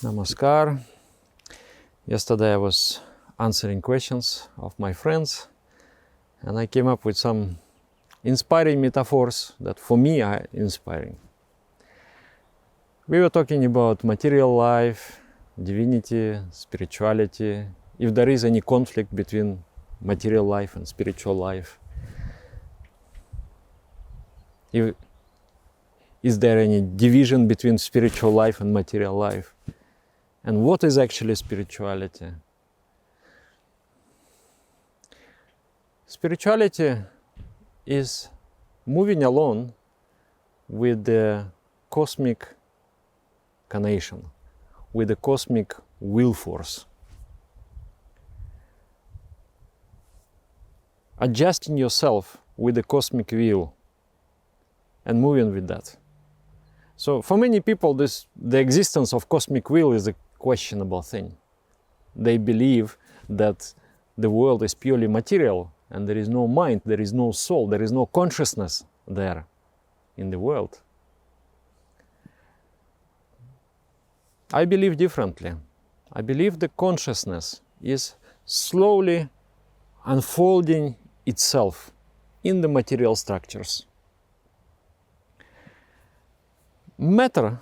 Namaskar. Yesterday I was answering questions of my friends and I came up with some inspiring metaphors that for me are inspiring. We were talking about material life, divinity, spirituality, if there is any conflict between material life and spiritual life. Is there any division between spiritual life and material life? And what is actually spirituality? Spirituality is moving along with the cosmic connection, with the cosmic will force. Adjusting yourself with the cosmic will and moving with that. So for many people, the existence of cosmic will is a questionable thing. They believe that the world is purely material and there is no mind, there is no soul, there is no consciousness there in the world. I believe differently. I believe the consciousness is slowly unfolding itself in the material structures. Matter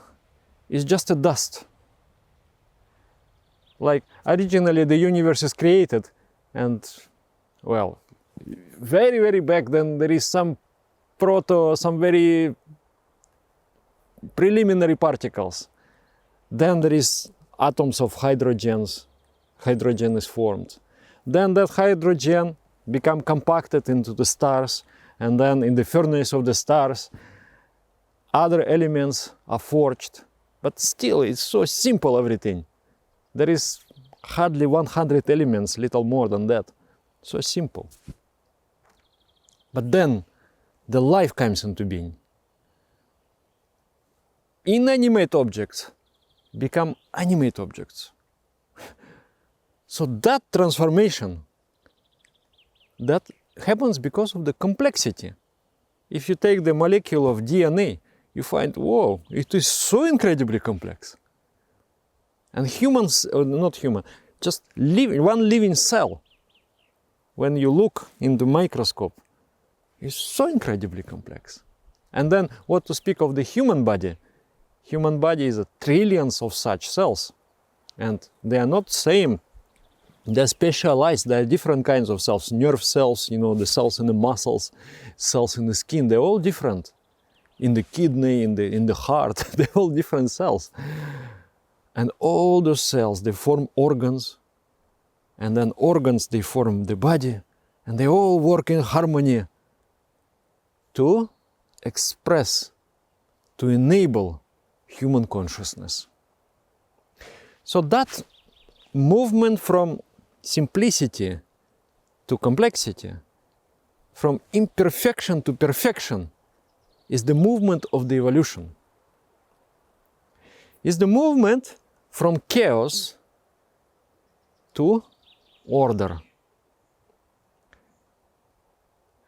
is just a dust. Like originally the universe is created and, well, very, very back then there is some very preliminary particles. Then there is atoms of hydrogens. Hydrogen is formed. Then that hydrogen become compacted into the stars, and then in the furnace of the stars other elements are forged. But still it's so simple, everything. There is hardly 100 elements, little more than that. So simple. But then the life comes into being. Inanimate objects become animate objects. So that transformation, that happens because of the complexity. If you take the molecule of DNA, you find, whoa, it is so incredibly complex. And humans, or not human, just one living cell, when you look in the microscope, is so incredibly complex. And then what to speak of the human body? Human body is trillions of such cells, and they are not same. They're specialized. There are different kinds of cells, nerve cells, the cells in the muscles, cells in the skin. They're all different. In the kidney, in the heart, they're all different cells. And all those cells, they form organs, and then organs, they form the body, and they all work in harmony to express, to enable human consciousness. So that movement from simplicity to complexity, from imperfection to perfection, is the movement of the evolution. Is the movement from chaos to order.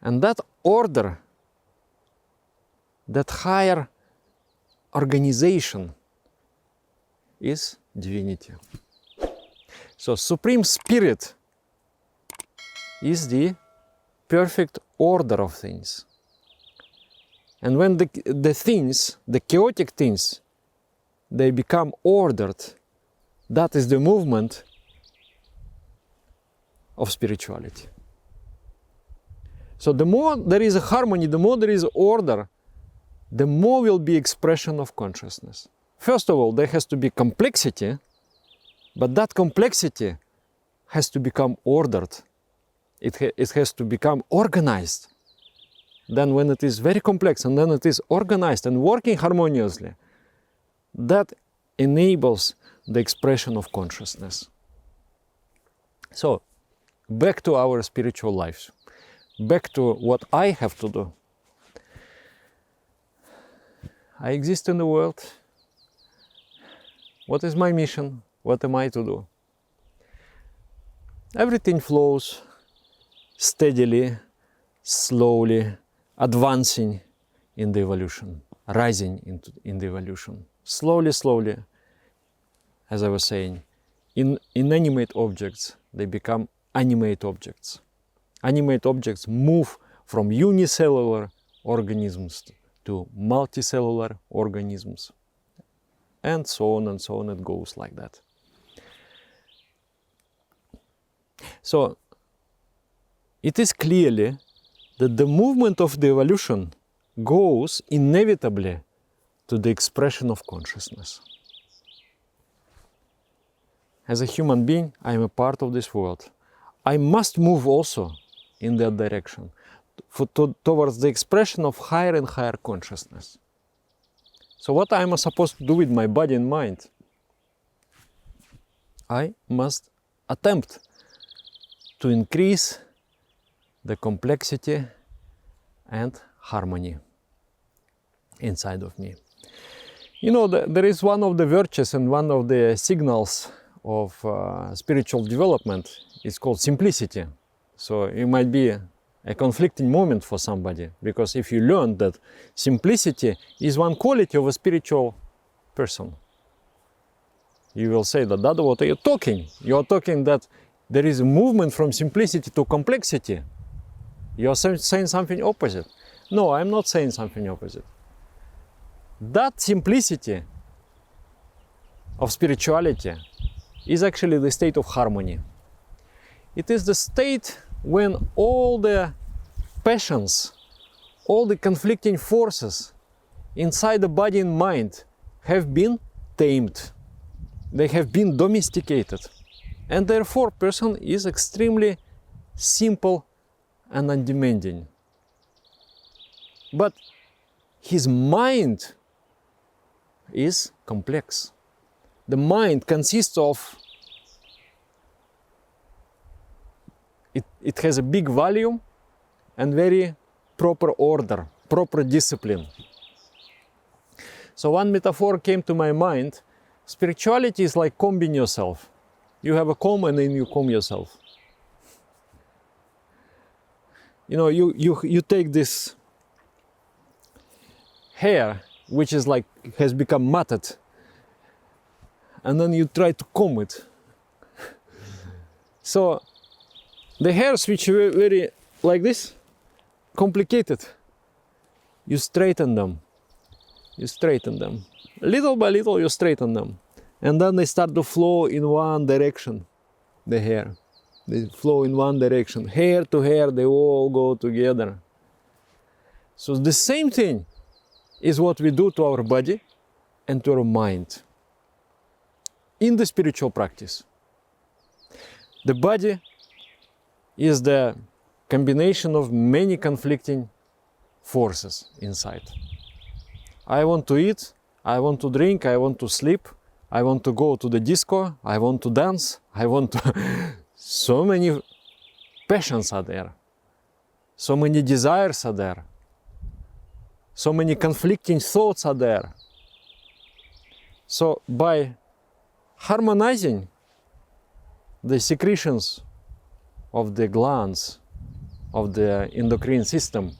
And that order, that higher organization, is divinity. So Supreme Spirit is the perfect order of things. And when the things, the chaotic things, they become ordered, that is the movement of spirituality. So the more there is a harmony, the more there is order, the more will be expression of consciousness. First of all, there has to be complexity, but that complexity has to become ordered. It has to become organized. Then when it is very complex and then it is organized and working harmoniously, that enables the expression of consciousness. So, back to our spiritual lives. Back to what I have to do. I exist in the world. What is my mission? What am I to do? Everything flows steadily, slowly, advancing in the evolution, rising in the evolution. Slowly, slowly. as I was saying, inanimate objects, they become animate objects. Animate objects move from unicellular organisms to multicellular organisms, and so on, it goes like that. So it is clearly that the movement of the evolution goes inevitably to the expression of consciousness. As a human being, I am a part of this world. I must move also in that direction, towards the expression of higher and higher consciousness. So what am I supposed to do with my body and mind? I must attempt to increase the complexity and harmony inside of me. You know, there is one of the virtues and one of the signals of spiritual development. It's called simplicity. So it might be a conflicting moment for somebody, because if you learn that simplicity is one quality of a spiritual person, you will say that, Dada, what are you talking? You are talking that there is a movement from simplicity to complexity. You are saying something opposite. No, I'm not saying something opposite. That simplicity of spirituality is actually the state of harmony. It is the state when all the passions, all the conflicting forces inside the body and mind have been tamed. They have been domesticated. And therefore, person is extremely simple and undemanding. But his mind is complex. The mind consists of, it has a big volume and very proper order, proper discipline. So one metaphor came to my mind. Spirituality is like combing yourself. You have a comb and then you comb yourself. You know, you take this hair, which is like, has become matted, and then you try to comb it. So the hairs which were very like this, complicated, you straighten them. You straighten them. Little by little you straighten them. And then they start to flow in one direction, the hair. They flow in one direction. Hair to hair, they all go together. So the same thing is what we do to our body and to our mind in the spiritual practice. The body is the combination of many conflicting forces inside. I want to eat, I want to drink, I want to sleep, I want to go to the disco, I want to dance, I want to... So many passions are there, so many desires are there, so many conflicting thoughts are there. So by harmonizing the secretions of the glands of the endocrine system,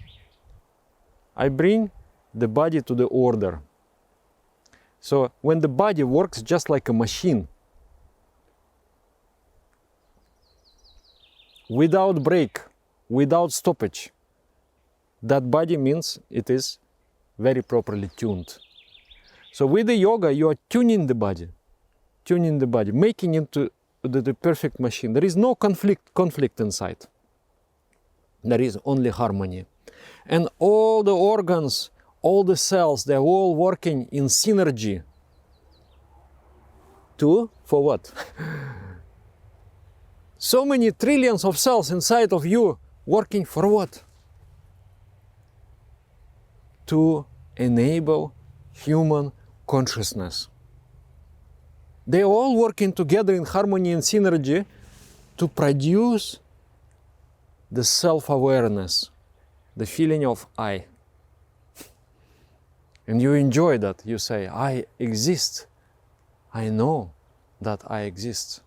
I bring the body to the order. So when the body works just like a machine, without break, without stoppage, that body means it is very properly tuned. So with the yoga, you are tuning the body, making it to the perfect machine. There is no conflict inside. There is only harmony. And all the organs, all the cells, they're all working in synergy. For what? So many trillions of cells inside of you working for what? To enable human consciousness. They all working together in harmony and synergy to produce the self-awareness, the feeling of I. And you enjoy that. You say, I exist. I know that I exist.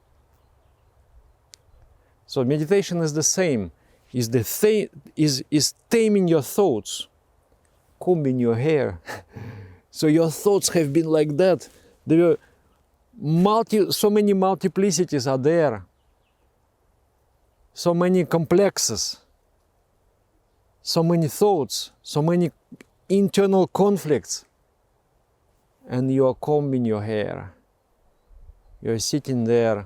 So meditation is the same. Is taming your thoughts, combing your hair. So your thoughts have been like that. They were so many multiplicities are there, so many complexes, so many thoughts, so many internal conflicts, and you are combing your hair. You're sitting there,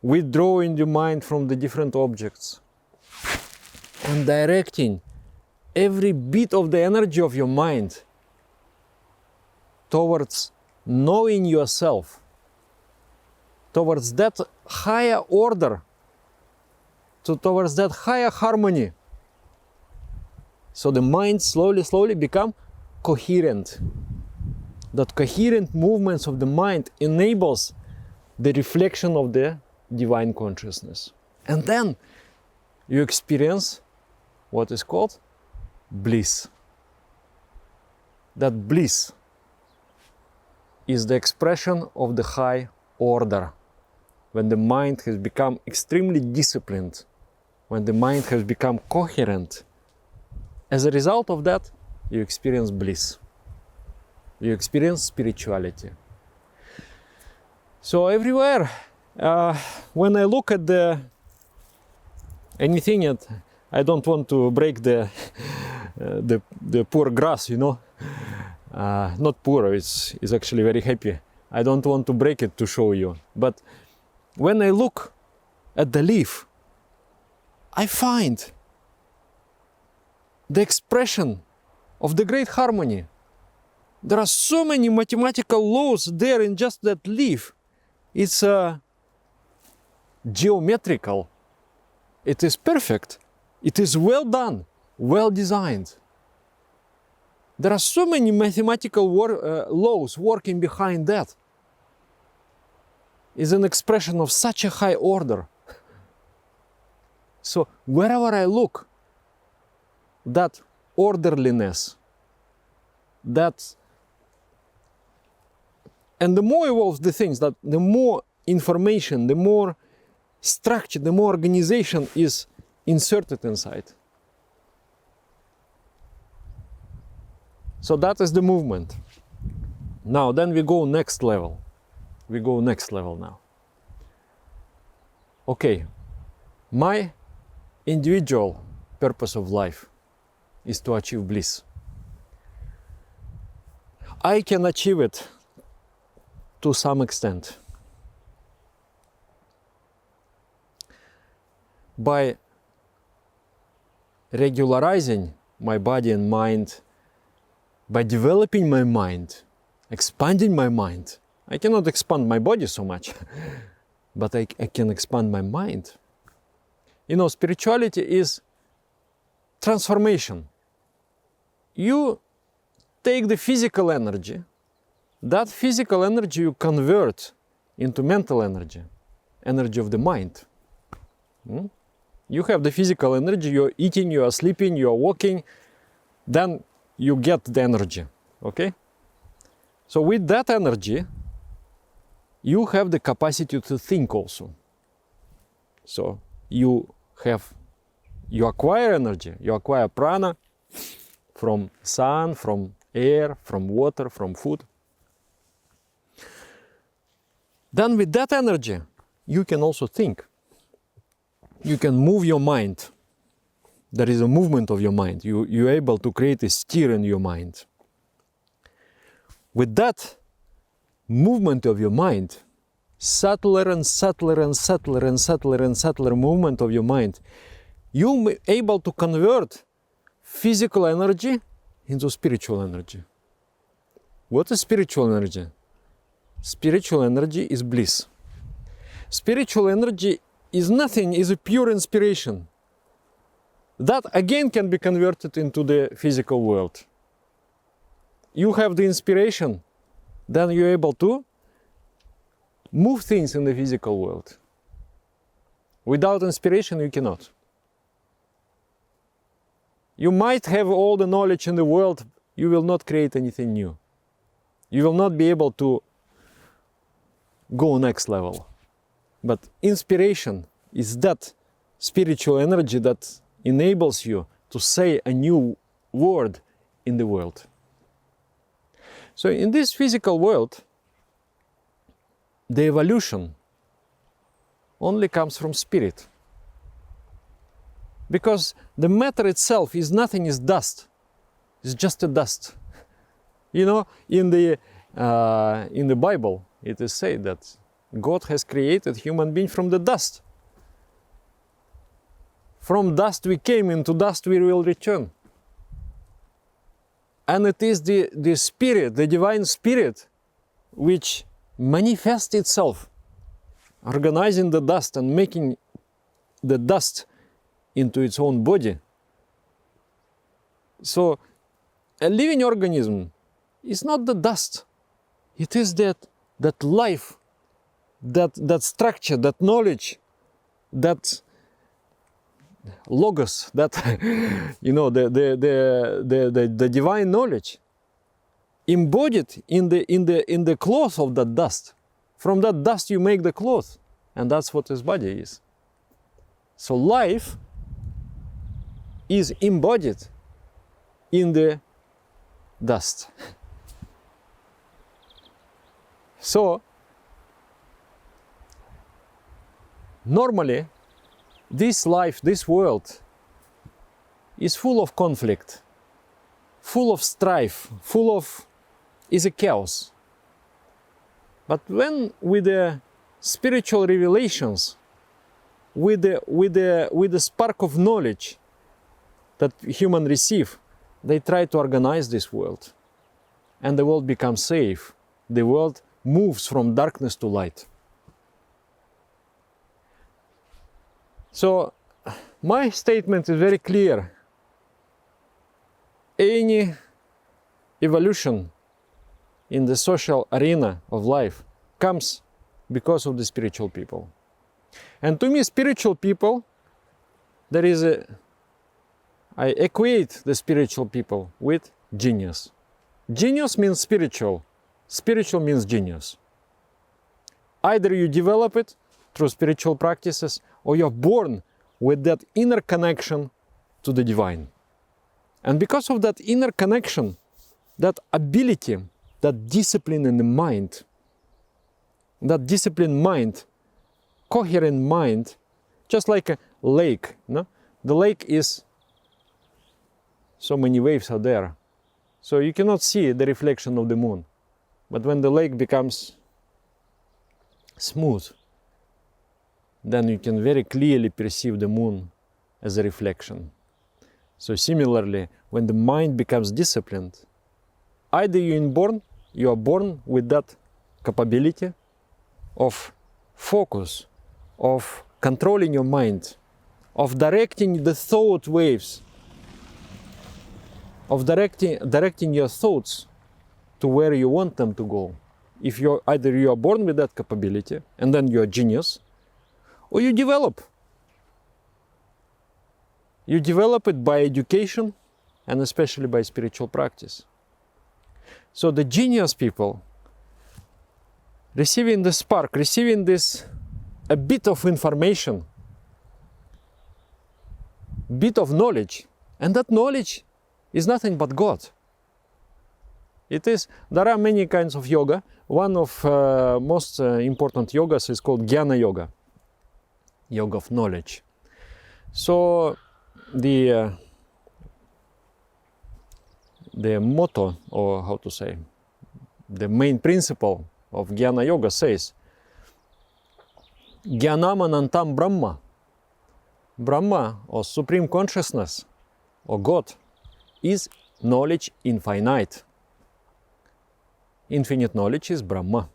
withdrawing your mind from the different objects and directing every bit of the energy of your mind towards knowing yourself, towards that higher order, towards that higher harmony. So the mind slowly become coherent. That coherent movements of the mind enables the reflection of the divine consciousness. And then you experience what is called bliss. That bliss is the expression of the high order. When the mind has become extremely disciplined, when the mind has become coherent, as a result of that, you experience bliss. You experience spirituality. So everywhere, when I look at anything, I don't want to break the poor grass, you know. Not poor, it's actually very happy. I don't want to break it to show you. But when I look at the leaf, I find the expression of the great harmony. There are so many mathematical laws there in just that leaf. It's geometrical. It is perfect. It is well done, well designed. There are so many mathematical laws working behind that. It's an expression of such a high order. So wherever I look, that orderliness, and the more evolved the things, that the more information, the more structure, the more organization is inserted inside. So that is the movement. Now, then we go next level. We go next level now. Okay, my individual purpose of life is to achieve bliss. I can achieve it to some extent by regularizing my body and mind, by developing my mind, expanding my mind. I cannot expand my body so much, but I can expand my mind. You know, spirituality is transformation. You take the physical energy, that physical energy you convert into mental energy, energy of the mind. You have the physical energy, you're eating, you are sleeping, you are walking, then you get the energy, okay? So with that energy, you have the capacity to think also. So you acquire energy, you acquire prana from sun, from air, from water, from food. Then with that energy, you can also think. You can move your mind. There is a movement of your mind. You're able to create a stir in your mind. With that movement of your mind, subtler and subtler and subtler and subtler and subtler movement of your mind, you're able to convert physical energy into spiritual energy. What is spiritual energy? Spiritual energy is bliss. Spiritual energy is nothing, is a pure inspiration. That again can be converted into the physical world. You have the inspiration, then you're able to move things in the physical world. Without inspiration, you cannot. You might have all the knowledge in the world, you will not create anything new. You will not be able to go next level. But inspiration is that spiritual energy that enables you to say a new word in the world. So in this physical world, the evolution only comes from spirit. Because the matter itself is nothing, is dust. It's just a dust. You know, in the Bible, it is said that God has created human being from the dust. From dust we came, into dust we will return. And it is the spirit, the divine spirit, which manifests itself, organizing the dust and making the dust into its own body. So a living organism is not the dust. It is that life, that structure, that knowledge, that logos, that you know, the divine knowledge embodied in the cloth of that dust. From that dust you make the cloth, and that's what his body is. So life is embodied in the dust. So normally this life, this world is full of conflict, full of strife, is a chaos. But when with the spiritual revelations, with the spark of knowledge that humans receive, they try to organize this world, and the world becomes safe. The world moves from darkness to light. So my statement is very clear. Any evolution in the social arena of life comes because of the spiritual people. And to me, spiritual people, I equate the spiritual people with genius. Genius means spiritual. Spiritual means genius. Either you develop it through spiritual practices, or you're born with that inner connection to the divine. And because of that inner connection, that ability, that discipline in the mind, that disciplined mind, coherent mind, just like a lake. No? The lake is, so many waves are there. So you cannot see the reflection of the moon. But when the lake becomes smooth, then you can very clearly perceive the moon as a reflection. So similarly, when the mind becomes disciplined, either you are born with that capability of focus, of controlling your mind, of directing the thought waves, of directing your thoughts to where you want them to go. If either you are born with that capability, and then you are genius, or you develop. You develop it by education, and especially by spiritual practice. So the genius people, receiving the spark, receiving a bit of information, bit of knowledge, and that knowledge is nothing but God. There are many kinds of yoga. One of most important yogas is called Jnana Yoga, yoga of knowledge. So the motto, or how to say, the main principle of Jnana Yoga says, Jnanam Anantam Brahma. Brahma, or Supreme Consciousness, or God, is knowledge infinite. Infinite knowledge is Brahma.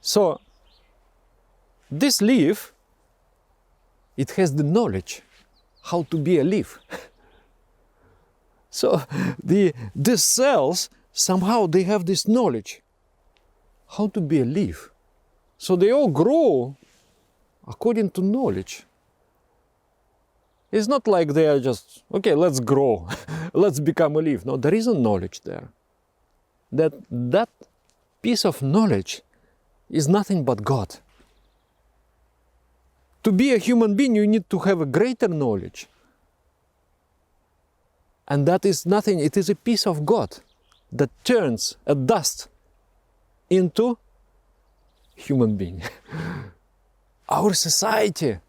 So this leaf, it has the knowledge how to be a leaf. So these cells, somehow they have this knowledge how to be a leaf. So they all grow according to knowledge. It's not like they are just, okay, let's grow, let's become a leaf. No, there is a knowledge there. That piece of knowledge is nothing but God. To be a human being, you need to have a greater knowledge. And that is nothing, it is a piece of God that turns a dust into human being. Our society,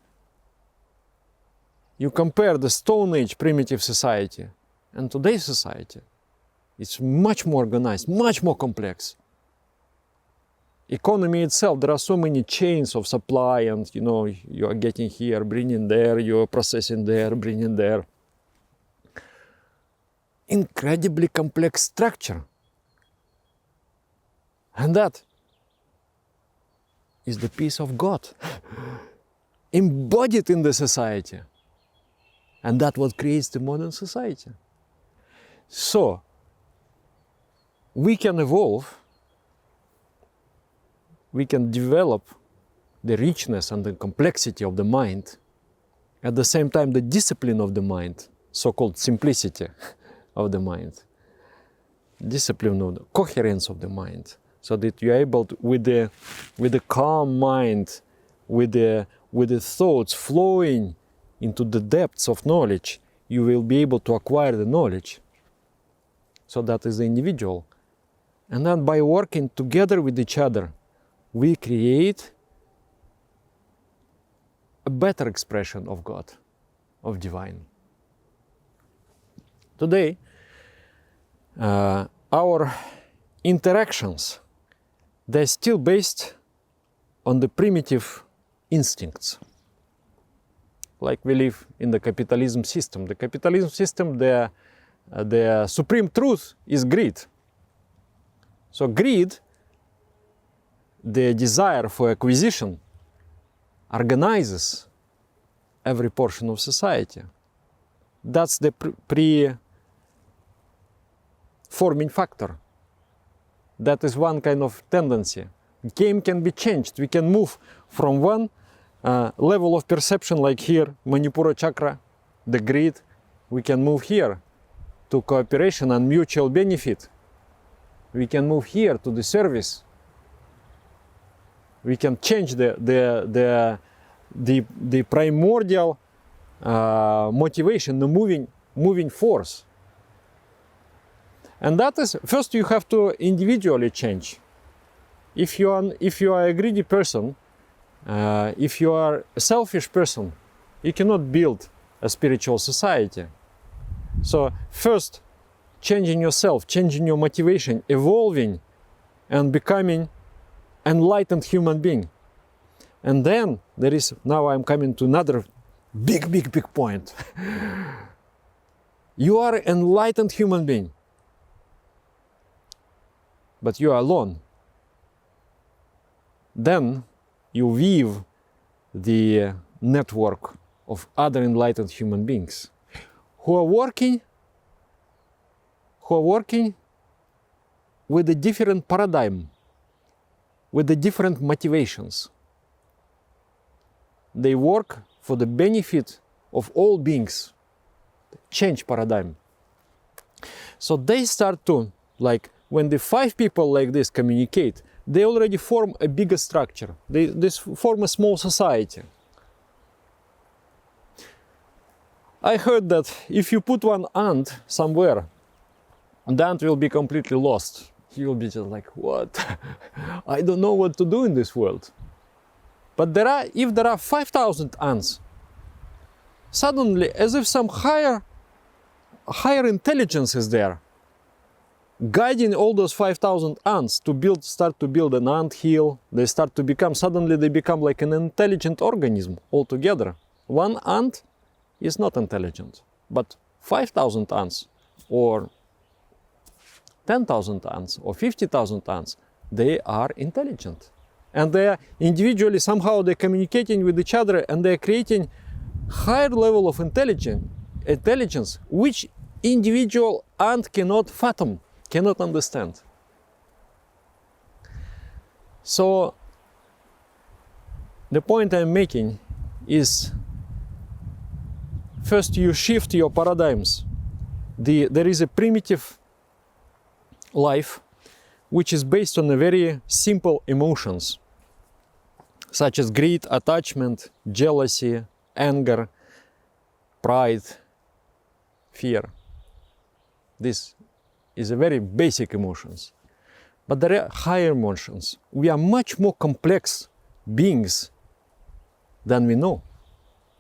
you compare the Stone Age primitive society and today's society, it's much more organized, much more complex. Economy itself, there are so many chains of supply, and you are getting here, bringing there, you are processing there, bringing there. Incredibly complex structure. And that is the peace of God embodied in the society. And that's what creates the modern society. So, we can evolve, we can develop the richness and the complexity of the mind, at the same time the discipline of the mind, so-called simplicity of the mind, discipline of the coherence of the mind, so that you are able to, with the calm mind, with the thoughts flowing into the depths of knowledge, you will be able to acquire the knowledge. So that is the individual. And then by working together with each other, we create a better expression of God, of divine. Today, our interactions, they're still based on the primitive instincts. Like we live in the capitalism system. The capitalism system, the supreme truth is greed. So greed, the desire for acquisition, organizes every portion of society. That's the pre-forming factor. That is one kind of tendency. Game can be changed. We can move from one level of perception, like here, Manipura chakra, the greed. We can move here to cooperation and mutual benefit. We can move here to the service. We can change the primordial motivation, the moving force. And that is, first you have to individually change. If you are a greedy person, if you are a selfish person, you cannot build a spiritual society. So first, changing yourself, changing your motivation, evolving and becoming enlightened human being. And then there is, now I'm coming to another big point. You are an enlightened human being, but you are alone. Then you weave the network of other enlightened human beings who are working with a different paradigm, with the different motivations. They work for the benefit of all beings. Change paradigm. So they start to, like, when the 5 people like this communicate, they already form a bigger structure. They form a small society. I heard that if you put one ant somewhere, the ant will be completely lost. He will be just like, what? I don't know what to do in this world. But if there are 5,000 ants, suddenly, as if some higher intelligence is there, guiding all those 5,000 ants to start to build an ant hill. Suddenly they become like an intelligent organism altogether. One ant is not intelligent, but 5,000 ants, or 10,000 ants, or 50,000 ants, they are intelligent. And they are individually, somehow they're communicating with each other, and they're creating higher level of intelligence, which individual ant cannot fathom, cannot understand. So the point I'm making is, first you shift your paradigms. There is a primitive life which is based on a very simple emotions, such as greed, attachment, jealousy, anger, pride, fear. This is a very basic emotions. but there are higher emotions. We are much more complex beings than we know.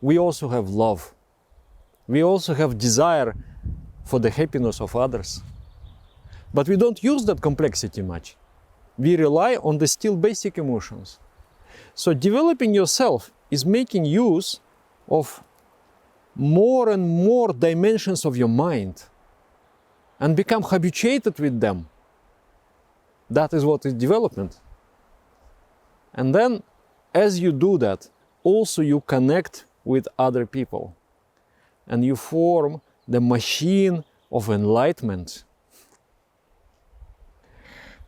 We also have love. We also have desire for the happiness of others. But we don't use that complexity much. We rely on the still basic emotions. So developing yourself is making use of more and more dimensions of your mind and become habituated with them. That is what is development. And then as you do that, also you connect with other people and you form the machine of enlightenment.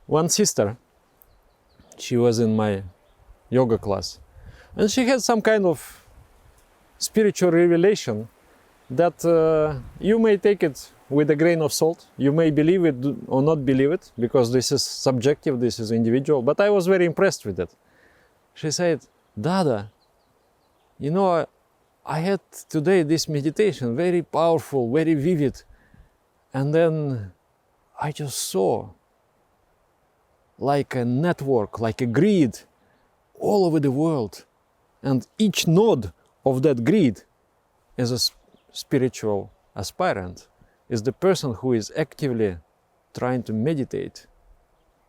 One sister, she was in my yoga class, and she had some kind of spiritual revelation that you may take it with a grain of salt. You may believe it or not believe it, because this is subjective, this is individual, but I was very impressed with it. She said, Dada, you know, I had today this meditation, very powerful, very vivid, and then I just saw like a network, like a grid all over the world. And each node of that grid is a spiritual aspirant, is the person who is actively trying to meditate,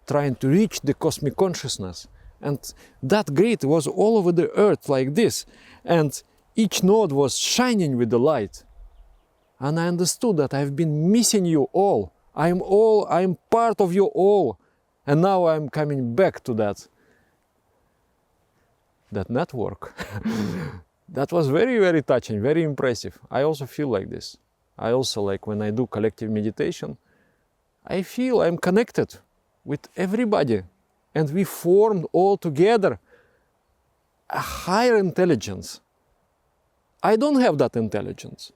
trying to reach the cosmic consciousness. And that grid was all over the earth like this. And each node was shining with the light. And I understood that I've been missing you all. I'm part of you all. And now I'm coming back to that network. That was very, very touching, very impressive. I also feel like this. I also, like when I do collective meditation, I feel I'm connected with everybody. And we formed all together a higher intelligence. I don't have that intelligence.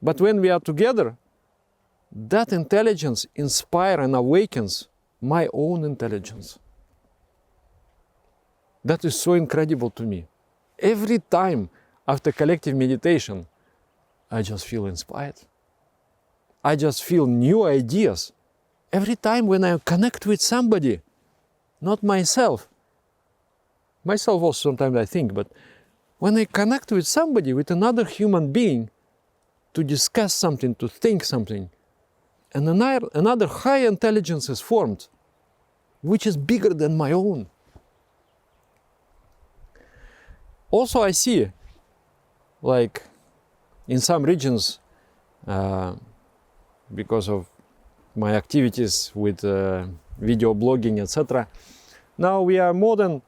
But when we are together, that intelligence inspires and awakens my own intelligence. That is so incredible to me. Every time after collective meditation, I just feel inspired. I just feel new ideas. Every time when I connect with somebody, not myself. Myself also sometimes I think, but when I connect with somebody, with another human being, to discuss something, to think something, and another high intelligence is formed, which is bigger than my own. Also I see, like in some regions, because of my activities with video blogging, etc. Now we are more than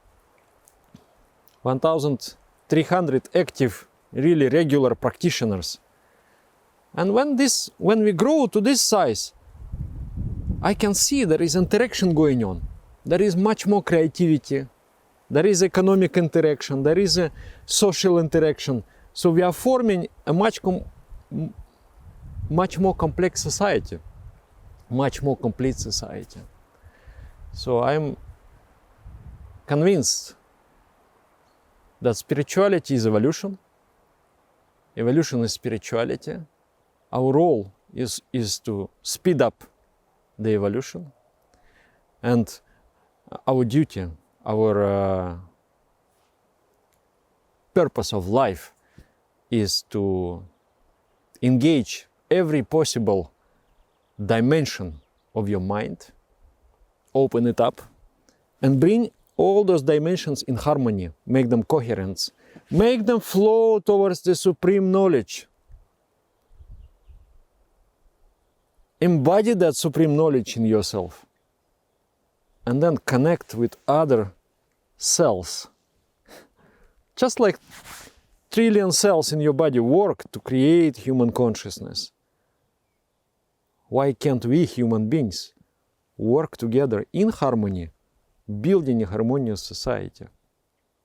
1,300 active, really regular practitioners. And when we grow to this size, I can see there is interaction going on. There is much more creativity. There is economic interaction. There is a social interaction. So we are forming a much more complex society, much more complete society. So I'm convinced that spirituality is evolution. Evolution is spirituality. Our role is to speed up the evolution. And our duty, our purpose of life is to engage every possible dimension of your mind, open it up, and bring all those dimensions in harmony, make them coherent, make them flow towards the supreme knowledge. Embody that supreme knowledge in yourself, and then connect with other cells. Just like trillion cells in your body work to create human consciousness. Why can't we, human beings, work together in harmony, building a harmonious society?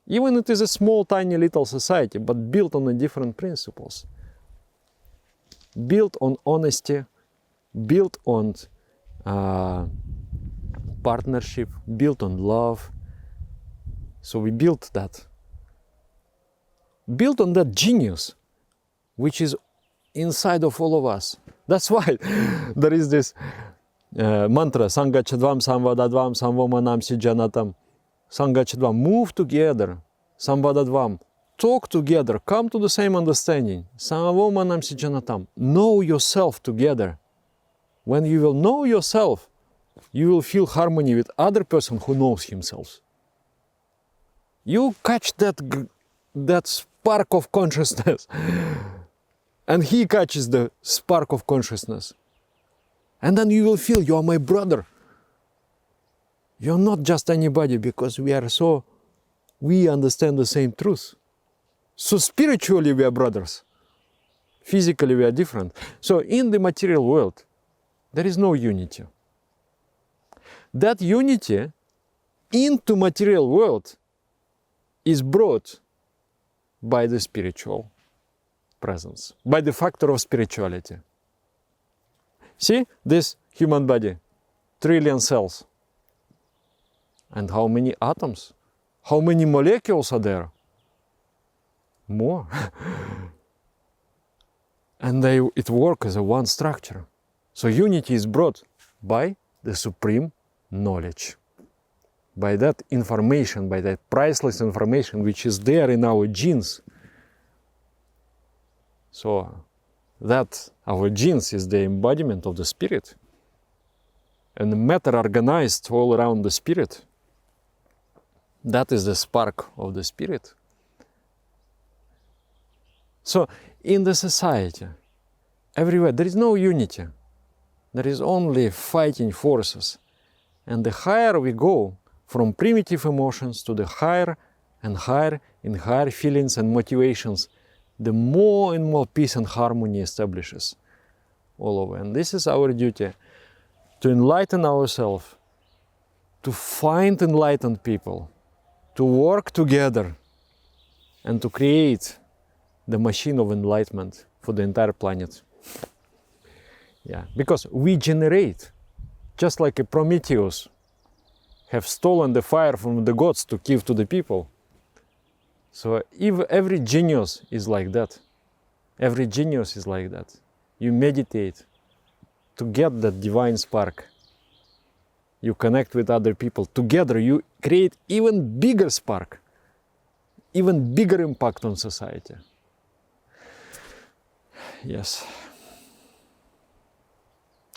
Even it is a small, tiny, little society, but built on the different principles. Built on honesty, built on partnership, built on love. So we built that. Built on that genius, which is inside of all of us. That's why there is this mantra, Sangachadvam, Samvadadvam, Samvomanam Sijanatam. Sangachadvam, move together. Samvadadvam, talk together, come to the same understanding. Samvomanam Sijanatam, know yourself together. When you will know yourself, you will feel harmony with other person who knows himself. You catch that spark of consciousness, and he catches the spark of consciousness. And then you will feel you are my brother. You're not just anybody, because we understand the same truth. So spiritually we are brothers. Physically we are different. So in the material world, there is no unity. That unity into material world is brought by the spiritual presence, by the factor of spirituality. See this human body, trillion cells. And how many atoms? How many molecules are there? More. And it works as a one structure. So unity is brought by the supreme knowledge. By that information, by that priceless information which is there in our genes. So that our genes is the embodiment of the spirit. And the matter organized all around the spirit. That is the spark of the spirit. So in the society, everywhere, there is no unity. There is only fighting forces. And the higher we go, from primitive emotions to the higher and higher in higher feelings and motivations, the more and more peace and harmony establishes all over. And this is our duty, to enlighten ourselves, to find enlightened people, to work together, and to create the machine of enlightenment for the entire planet. Yeah, because we generate, just like a Prometheus have stolen the fire from the gods to give to the people. So if every genius is like that, every genius is like that. You meditate to get that divine spark. You connect with other people. Together you create even bigger spark, even bigger impact on society. Yes.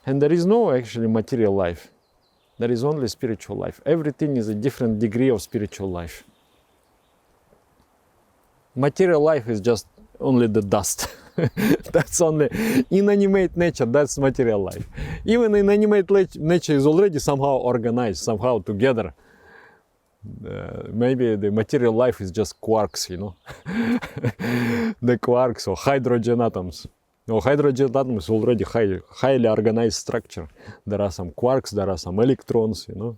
And there is no actually material life. There is only spiritual life. Everything is a different degree of spiritual life. Material life is just only the dust. That's only inanimate nature, that's material life. Even inanimate nature is already somehow organized, somehow together. Maybe the material life is just quarks, you know. The quarks or hydrogen atoms. No, hydrogen atom is already highly organized structure. There are some quarks, there are some electrons, you know.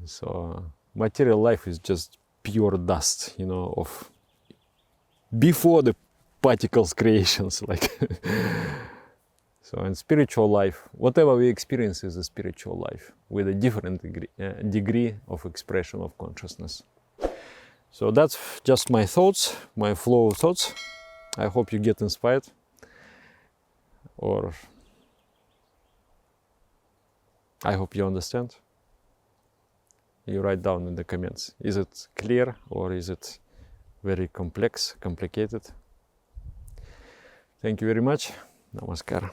So material life is just pure dust, you know, of before the particles creations, like. So in spiritual life, whatever we experience is a spiritual life with a different degree of expression of consciousness. So that's just my thoughts, my flow of thoughts. I hope you get inspired, or I hope you understand. You write down in the comments. Is it clear or is it very complex, complicated? Thank you very much. Namaskar.